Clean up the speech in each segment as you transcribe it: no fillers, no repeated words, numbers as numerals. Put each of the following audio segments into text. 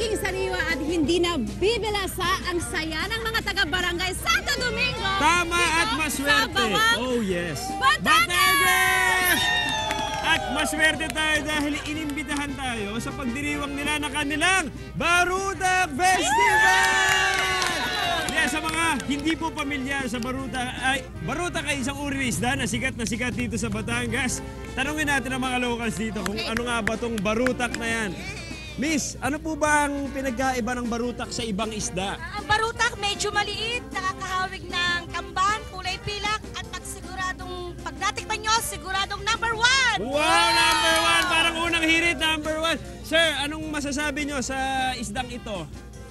magiging sariwa at hindi na bibilasa ang saya ng mga taga-barangay Santo Domingo. Tama dito at maswerte. sa Bawang Oh yes. Batangas! At maswerte tayo dahil inimbitahan tayo sa pagdiriwang nila ng kanilang Baruta Festival! Kaya sa mga hindi po pamilyar sa Baruta, Baruta ay isang uri ng isda na sikat dito sa Batangas. Tanungin natin ang mga locals dito kung ano nga ba tong barutak na yan. Miss, ano po ba ang pinagkaiba ng barutak sa ibang isda? Ang barutak medyo maliit, nakakahawig ng kamban, kulay pilak, at pag natikman nyo, siguradong number 1! Wow, number 1! Parang unang hirit, number 1. Sir, anong masasabi nyo sa isdang ito?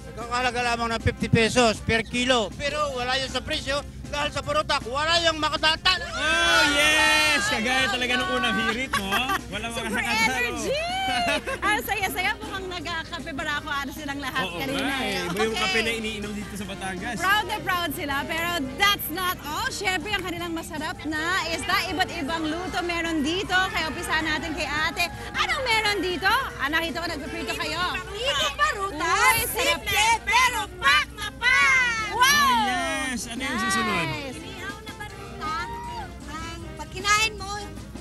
Nagkakalaga lamang ng 50 pesos per kilo. Pero wala yun sa presyo dahil sa barutak, wala yung makatatan. Oh, yes! Kagaya talaga ng unang hirit, no? Walang mga Super nakataro. energy! Ang saya-saya mukhang nagkakape barako silang lahat Oo kanina. nga eh. Iba yung kape na iniinom dito sa Batangas. Proud na proud sila, pero that's not all. Siyempre, ang kanilang masarap na isda, iba't ibang luto meron dito. Kaya umpisahan natin kay ate. Anong meron dito? Nakita ko nagpaprito kayo. Ito baruta, Uy, sarap. simple pero pak na pak! Oh, yes! Ano yung susunod? Nice. Inihaw na baruta, pag kinain mo,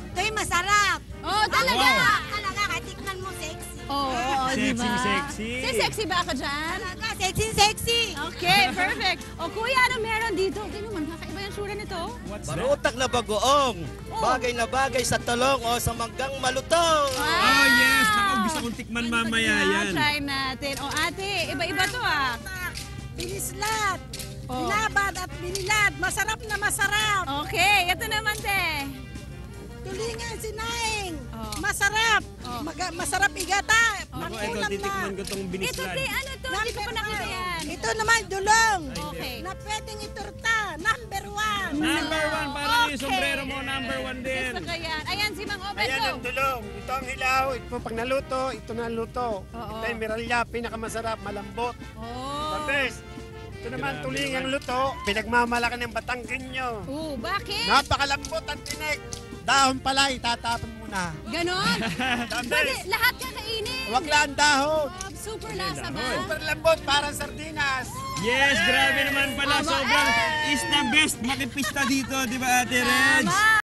ito'y masarap. Oh, talaga? Wow. Talaga, katikman mo sexy. Oo, Sexy, diba? sexy. Sexy ba ako dyan? Talaga, sexy. Okay, perfect. O kuya, anong meron dito? Tingnan naman, kakaiba yung sura nito. What's that? Barutak na bagoong. Bagay na bagay sa talong o sa manggang malutong. Oh, yes! Naku, gusto kong tikman mamaya yan. Try natin. O ate, iba-iba to ah. Binislat, Oh. binabad at binilad. Masarap na masarap. Okay, ito naman te. Tulingan sinaing. Oh. Masarap. Oh. Masarap igata. Ako, ito, titikman ko tong Ito binislan. te, ano to? Hindi ko pa nakita yan. Ito naman dulong. Okay. Na pwedeng iturta. Number 1. Number 1, parang yung Okay. sombrero mo, number 1 din. Gusto ko yan. Ayan, si Mang Obed Ayan ko. ang tulong. Ito ang hilaw. Ito pag naluto, ito na luto. Oo. Ito yung miralya, pinakamasarap, malambot. Oh. The best. Ito naman Grabe tulingang naman. luto. Pinagmamalaki ng Batanggenyo. Bakit? Napakalambot ang tinik. Dahon pala, itatapon mo na. Ganon? The Pwede, best. lahat kakainin. Huwag lang dahon. Super lasa ba? Super lambot, parang sardinas. Yes, grabe naman pala. Aba, Sobrang is the best makipista dito, di ba Ate Reg? Tama.